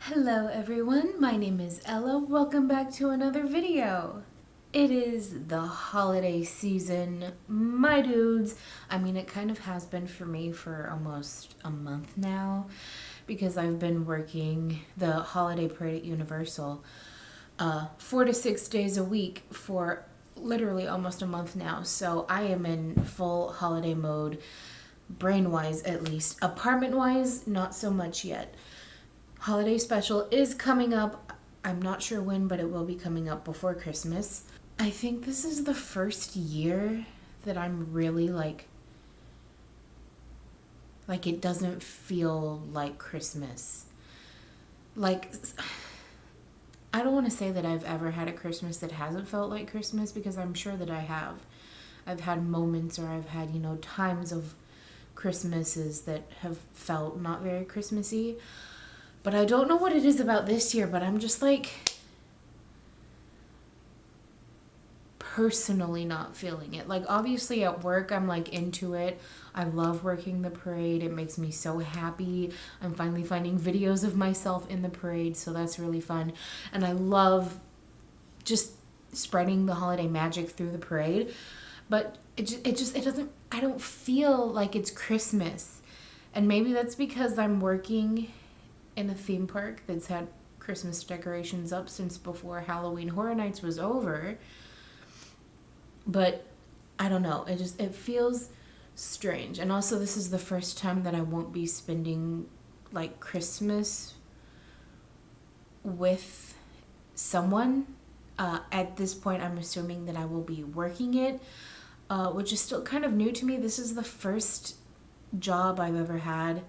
Hello everyone, my name is Ella. Welcome back to another video. It is the holiday season, my dudes. I mean, it kind of has been for me for almost a month now because I've been working the holiday parade at Universal 4 to 6 days a week for literally almost a month now. So I am in full holiday mode, brain-wise at least. Apartment-wise, not so much yet. Holiday special is coming up. I'm not sure when, but it will be coming up before Christmas. I think this is the first year that I'm really like it doesn't feel like Christmas. Like I don't want to say that I've ever had a Christmas that hasn't felt like Christmas because I'm sure that I have. I've had moments or I've had, times of Christmases that have felt not very Christmassy. But I don't know what it is about this year, but I'm just personally not feeling it. Like obviously at work I'm into it. I love working the parade. It makes me so happy. I'm finally finding videos of myself in the parade, so that's really fun. And I love just spreading the holiday magic through the parade. But it doesn't, I don't feel like it's Christmas. And maybe that's because I'm working in a theme park that's had Christmas decorations up since before Halloween Horror Nights was over. But I don't know. It feels strange. And also this is the first time that I won't be spending Christmas with someone. At this point I'm assuming that I will be working it, which is still kind of new to me. This is the first job I've ever had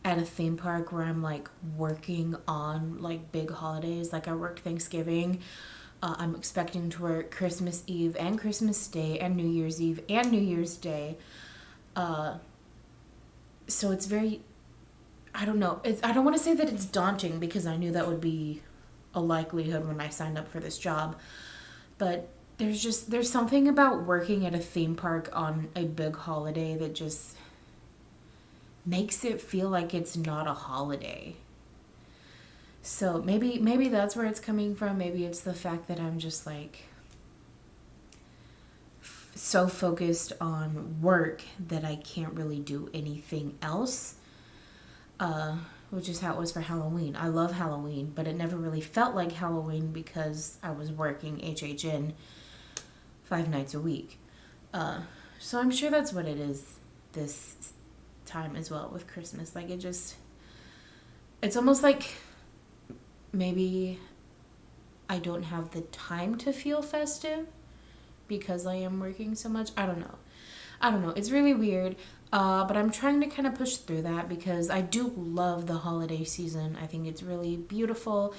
at a theme park where I'm working on big holidays. I worked Thanksgiving. I'm expecting to work Christmas Eve and Christmas Day and New Year's Eve and New Year's Day. So it's very, I don't know. I don't want to say that it's daunting because I knew that would be a likelihood when I signed up for this job. But there's something about working at a theme park on a big holiday that just makes it feel like it's not a holiday. So maybe that's where it's coming from. Maybe it's the fact that I'm just so focused on work that I can't really do anything else. Which is how it was for Halloween. I love Halloween, but it never really felt like Halloween because I was working HHN 5 nights a week. So I'm sure that's what it is this time as well with Christmas. It's almost like maybe I don't have the time to feel festive because I am working so much. I don't know. It's really weird. But I'm trying to kind of push through that because I do love the holiday season. I think it's really beautiful,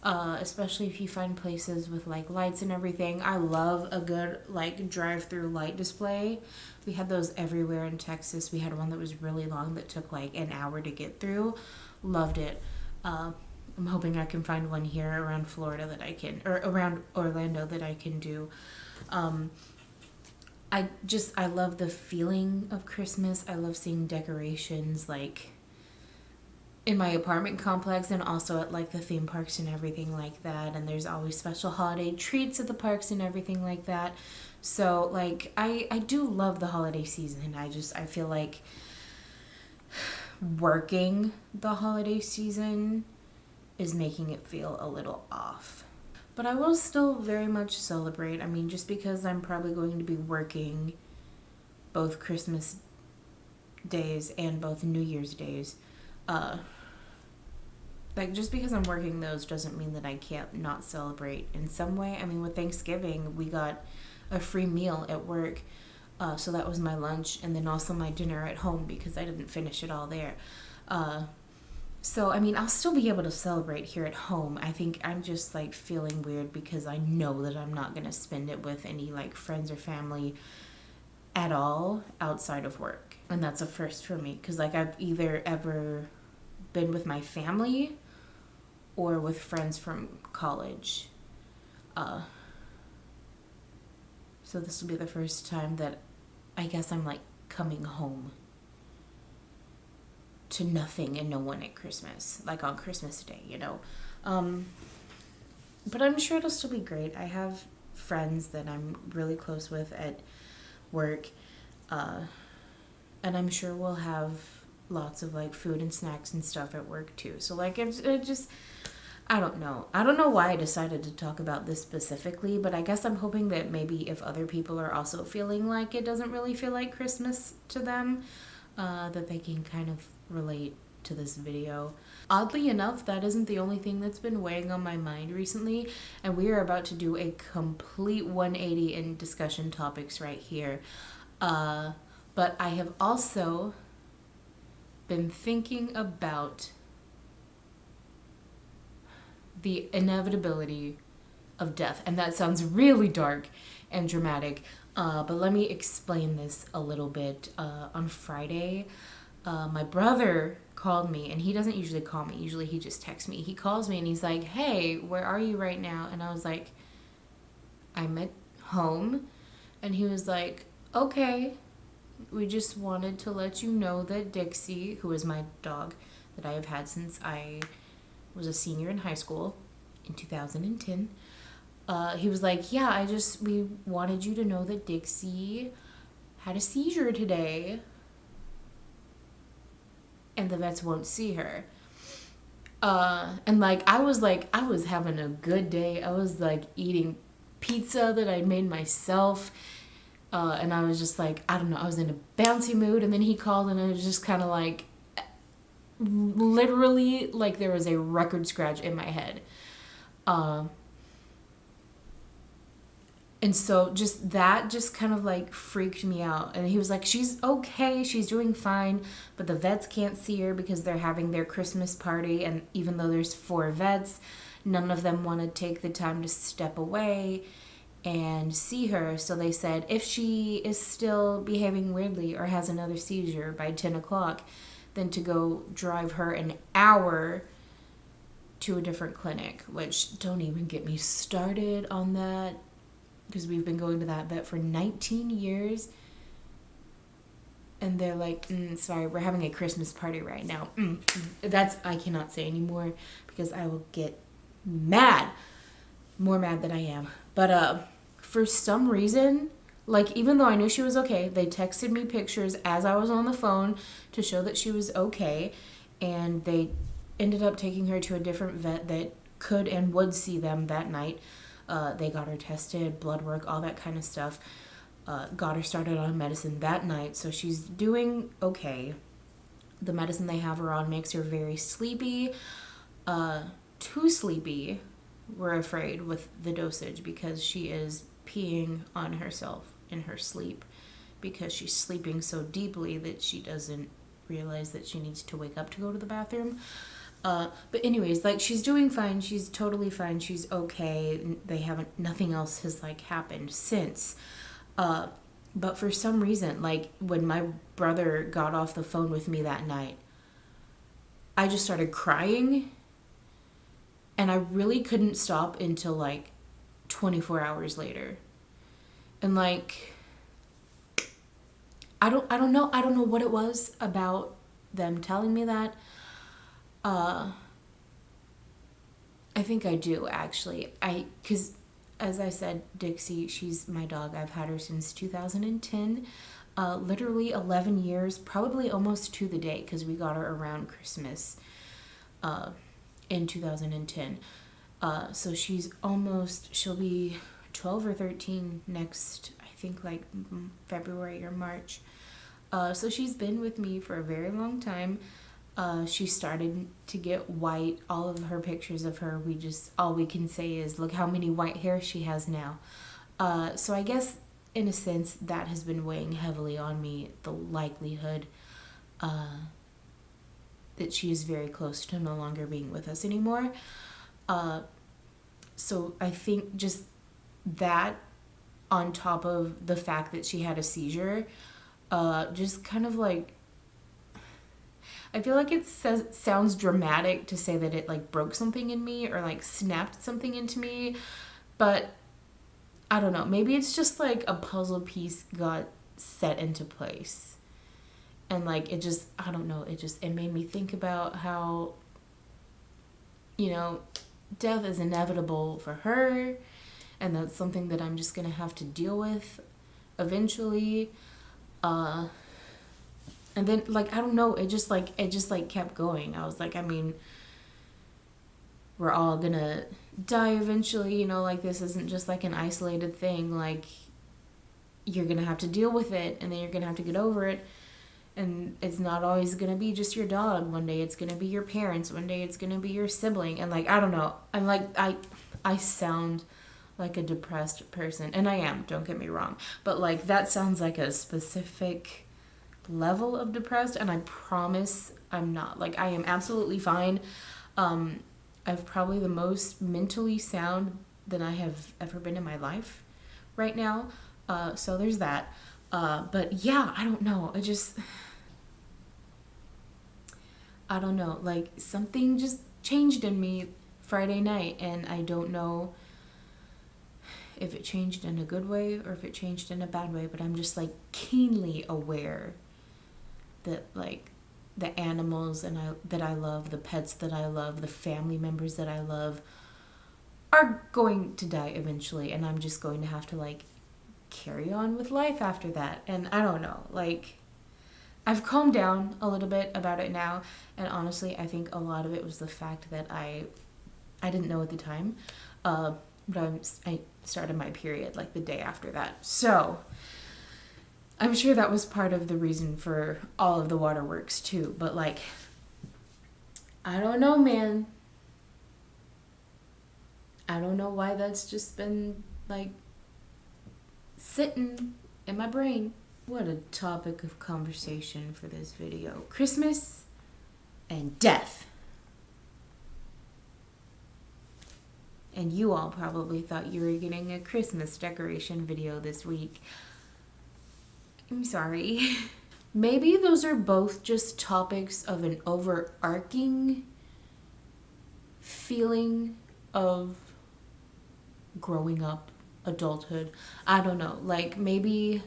especially if you find places with lights and everything. I love a good drive-through light display. We had those everywhere in Texas. We had one that was really long that took an hour to get through. Loved it. I'm hoping I can find one here around Florida that I can, or around Orlando that I can do. I love the feeling of Christmas. I love seeing decorations in my apartment complex and also at the theme parks and everything like that. And there's always special holiday treats at the parks and everything like that. So I do love the holiday season. I feel like working the holiday season is making it feel a little off. But I will still very much celebrate. I mean, just because I'm probably going to be working both Christmas days and both New Year's days, just because I'm working those doesn't mean that I can't not celebrate in some way. I mean, with Thanksgiving, we got a free meal at work, so that was my lunch, and then also my dinner at home because I didn't finish it all there. So, I mean, I'll still be able to celebrate here at home. I think I'm just, feeling weird because I know that I'm not going to spend it with any, friends or family at all outside of work. And that's a first for me because, I've either ever been with my family or with friends from college. So this will be the first time that I guess I'm, coming home. to nothing and no one at Christmas, like on Christmas Day, you know. But I'm sure it'll still be great. I have friends that I'm really close with at work, and I'm sure we'll have lots of like food and snacks and stuff at work too. So like it just, I don't know. I don't know why I decided to talk about this specifically, but I guess I'm hoping that maybe if other people are also feeling like it doesn't really feel like Christmas to them, that they can kind of relate to this video. Oddly enough, that isn't the only thing that's been weighing on my mind recently, and we are about to do a complete 180 in discussion topics right here. But I have also been thinking about the inevitability of death, and that sounds really dark and dramatic, but let me explain this a little bit. On Friday, my brother called me, and he doesn't usually call me. Usually he just texts me. He calls me and he's like, hey, where are you right now? And I was like, I'm at home. And he was like, okay, we just wanted to let you know that Dixie, who is my dog that I have had since I was a senior in high school in 2010, he was like, yeah, we wanted you to know that Dixie had a seizure today and the vets won't see her. And I was having a good day. I was like eating pizza that I made myself. And I was just like, I don't know, I was in a bouncy mood. And then he called and I was just kind of like, literally like there was a record scratch in my head. And so that kind of like freaked me out. And he was like, she's okay, she's doing fine, but the vets can't see her because they're having their Christmas party. And even though there's 4 vets, none of them want to take the time to step away and see her. So they said if she is still behaving weirdly or has another seizure by 10 o'clock, then to go drive her an hour to a different clinic, which don't even get me started on that, because we've been going to that vet for 19 years. And they're like, sorry, we're having a Christmas party right now. I cannot say anymore because I will get mad. More mad than I am. But for some reason, like, even though I knew she was okay, they texted me pictures as I was on the phone to show that she was okay. And they ended up taking her to a different vet that could and would see them that night. They got her tested, blood work, all that kind of stuff. Got her started on medicine that night, so she's doing okay. The medicine they have her on makes her very sleepy. Too sleepy, we're afraid, with the dosage, because she is peeing on herself in her sleep because she's sleeping so deeply that she doesn't realize that she needs to wake up to go to the bathroom. But anyways, like, she's doing fine. She's totally fine. She's okay. Nothing else has like happened since. But for some reason, like, when my brother got off the phone with me that night, I just started crying, and I really couldn't stop until like 24 hours later. And like, I don't know what it was about them telling me that. I think I do, actually. Because, as I said, Dixie, she's my dog. I've had her since 2010. Literally 11 years, probably almost to the day, because we got her around Christmas in 2010. So she'll be 12 or 13 next, I think, like February or March. So she's been with me for a very long time. She started to get white. All of her pictures of her, all we can say is, look how many white hairs she has now. So I guess, in a sense, that has been weighing heavily on me, the likelihood that she is very close to no longer being with us anymore. So I think just that, on top of the fact that she had a seizure, just kind of like, I feel like it sounds dramatic to say that it like broke something in me or like snapped something into me, but I don't know. Maybe it's just like a puzzle piece got set into place. And like, it just, I don't know, it made me think about how, you know, death is inevitable for her, and that's something that I'm just gonna have to deal with eventually. And then like, I don't know, it just like kept going. I was like, I mean, we're all gonna die eventually, you know, like this isn't just like an isolated thing. Like, you're gonna have to deal with it, and then you're gonna have to get over it. And it's not always gonna be just your dog. One day it's gonna be your parents. One day it's gonna be your sibling. And like, I don't know. I'm like, I sound like a depressed person, and I am. Don't get me wrong, but like that sounds like a specific level of depressed, and I promise I'm not. Like, I am absolutely fine. I've probably the most mentally sound that I have ever been in my life right now. So there's that. But yeah, I don't know. I don't know. Like, something just changed in me Friday night, and I don't know if it changed in a good way or if it changed in a bad way, but I'm just like keenly aware that like the animals that I love, the pets that I love, the family members that I love are going to die eventually, and I'm just going to have to like carry on with life after that. And I don't know, like, I've calmed down a little bit about it now, and honestly I think a lot of it was the fact that I didn't know at the time, but I started my period like the day after that, so I'm sure that was part of the reason for all of the waterworks too. But like, I don't know, man. I don't know why that's just been like sitting in my brain. What a topic of conversation for this video. Christmas and death. And you all probably thought you were getting a Christmas decoration video this week. I'm sorry. Maybe those are both just topics of an overarching feeling of growing up, adulthood. I don't know. Like, maybe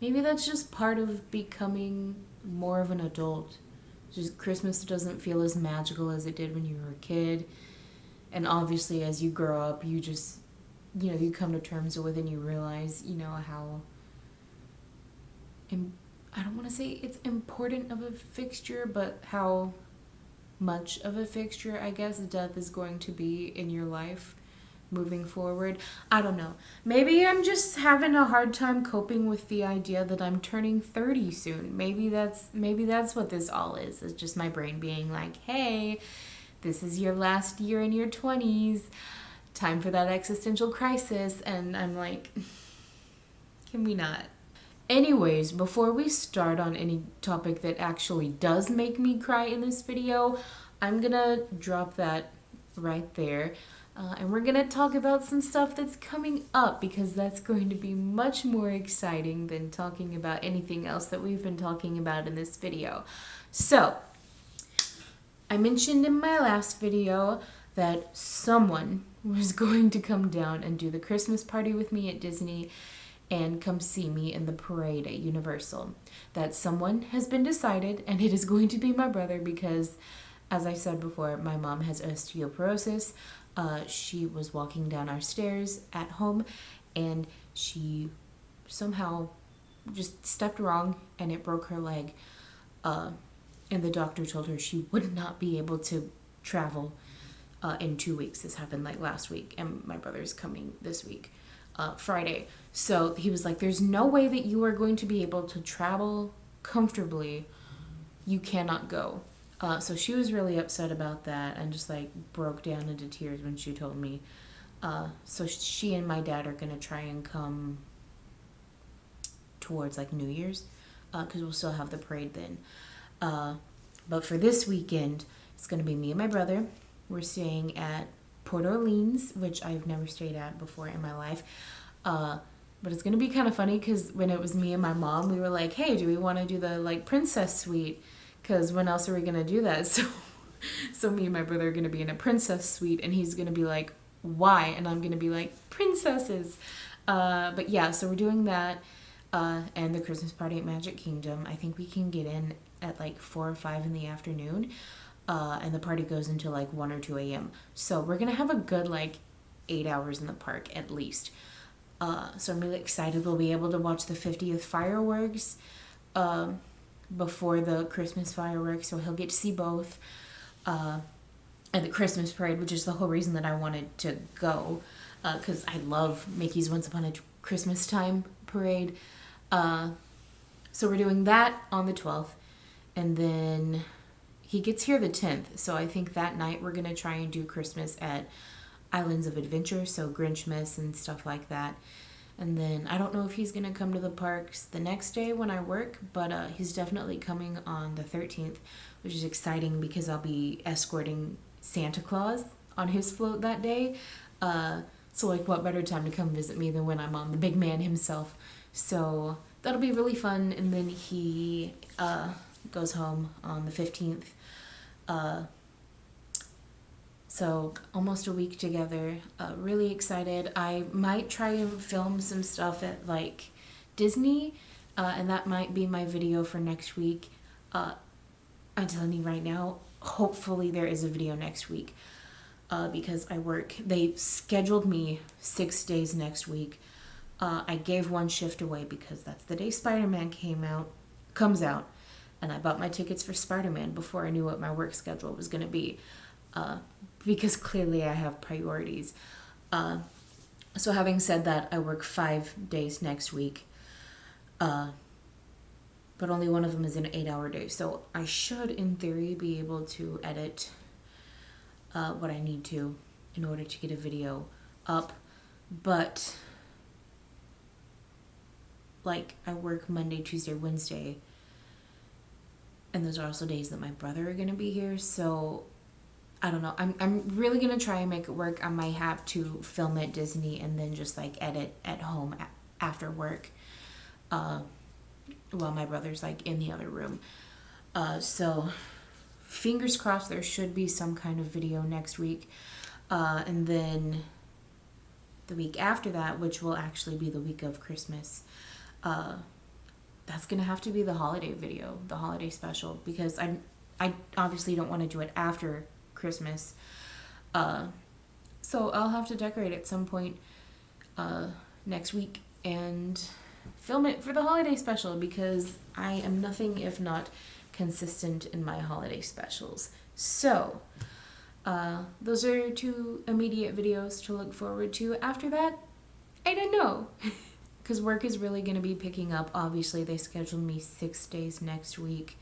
that's just part of becoming more of an adult. Just Christmas doesn't feel as magical as it did when you were a kid. And obviously as you grow up, you just, you know, you come to terms with it and you realize, you know, how, I don't want to say it's important of a fixture, but how much of a fixture, I guess, death is going to be in your life moving forward. I don't know. Maybe I'm just having a hard time coping with the idea that I'm turning 30 soon. Maybe that's what this all is. It's just my brain being like, hey, this is your last year in your 20s. Time for that existential crisis. And I'm like, can we not? Anyways, before we start on any topic that actually does make me cry in this video, I'm gonna drop that right there. And we're gonna talk about some stuff that's coming up, because that's going to be much more exciting than talking about anything else that we've been talking about in this video. So, I mentioned in my last video that someone was going to come down and do the Christmas party with me at Disney and come see me in the parade at Universal. That someone has been decided, and it is going to be my brother, because, as I said before, my mom has osteoporosis. She was walking down our stairs at home, and she somehow just stepped wrong, and it broke her leg. And the doctor told her she would not be able to travel in 2 weeks. This happened like last week, and my brother's coming this week. Friday. So he was like, there's no way that you are going to be able to travel comfortably. You cannot go. So she was really upset about that and just like broke down into tears when she told me. So she and my dad are going to try and come towards like New Year's, because we'll still have the parade then. But for this weekend, it's going to be me and my brother. We're staying at Port Orleans, which I've never stayed at before in my life. But it's going to be kind of funny, because when it was me and my mom, we were like, hey, do we want to do the like princess suite? Because when else are we going to do that? So me and my brother are going to be in a princess suite, and he's going to be like, why? And I'm going to be like, princesses. But yeah, so we're doing that. and the Christmas party at Magic Kingdom. I think we can get in at like 4 or 5 in the afternoon, and the party goes until like 1 or 2 a.m. So we're gonna have a good like 8 hours in the park at least. So I'm really excited we'll be able to watch the 50th fireworks before the Christmas fireworks, so he'll get to see both. And the Christmas parade, which is the whole reason that I wanted to go, because I love Mickey's Once Upon a Christmas Time parade. So we're doing that on the 12th, and then he gets here the 10th, so I think that night we're going to try and do Christmas at Islands of Adventure, so Grinchmas and stuff like that. And then I don't know if he's going to come to the parks the next day when I work, but he's definitely coming on the 13th, which is exciting because I'll be escorting Santa Claus on his float that day. So like what better time to come visit me than when I'm on the big man himself. So that'll be really fun. And then he goes home on the 15th. So almost a week together. Really excited. I might try and film some stuff at like Disney, and that might be my video for next week. I'm telling you right now, hopefully there is a video next week, because I work. They scheduled me 6 days next week. I gave one shift away because that's the day Spider-Man comes out, and I bought my tickets for Spider-Man before I knew what my work schedule was going to be, because clearly I have priorities. So having said that, I work 5 days next week, but only one of them is an 8-hour day. So I should, in theory, be able to edit what I need to in order to get a video up. But like I work Monday, Tuesday, Wednesday, and those are also days that my brother are gonna be here. So I don't know. I'm really gonna try and make it work. I might have to film at Disney and then just like edit at home after work, while my brother's like in the other room. So fingers crossed there should be some kind of video next week. And then the week after that, which will actually be the week of Christmas, that's gonna have to be the holiday video, the holiday special, because I obviously don't want to do it after Christmas. So I'll have to decorate at some point next week and film it for the holiday special, because I am nothing if not consistent in my holiday specials. So those are 2 immediate videos to look forward to. After that, I don't know, because work is really going to be picking up. Obviously they scheduled me 6 days next week,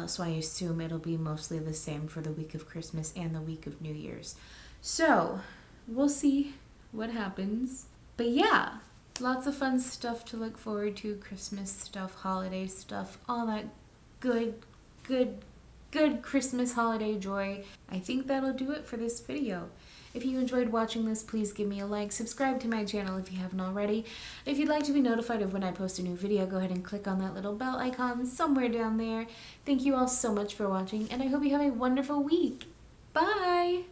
so I assume it'll be mostly the same for the week of Christmas and the week of New Year's. So we'll see what happens. But yeah, lots of fun stuff to look forward to. Christmas stuff, holiday stuff, all that good Christmas holiday joy. I think that'll do it for this video. If you enjoyed watching this, please give me a like, subscribe to my channel if you haven't already. If you'd like to be notified of when I post a new video, go ahead and click on that little bell icon somewhere down there. Thank you all so much for watching, and I hope you have a wonderful week. Bye!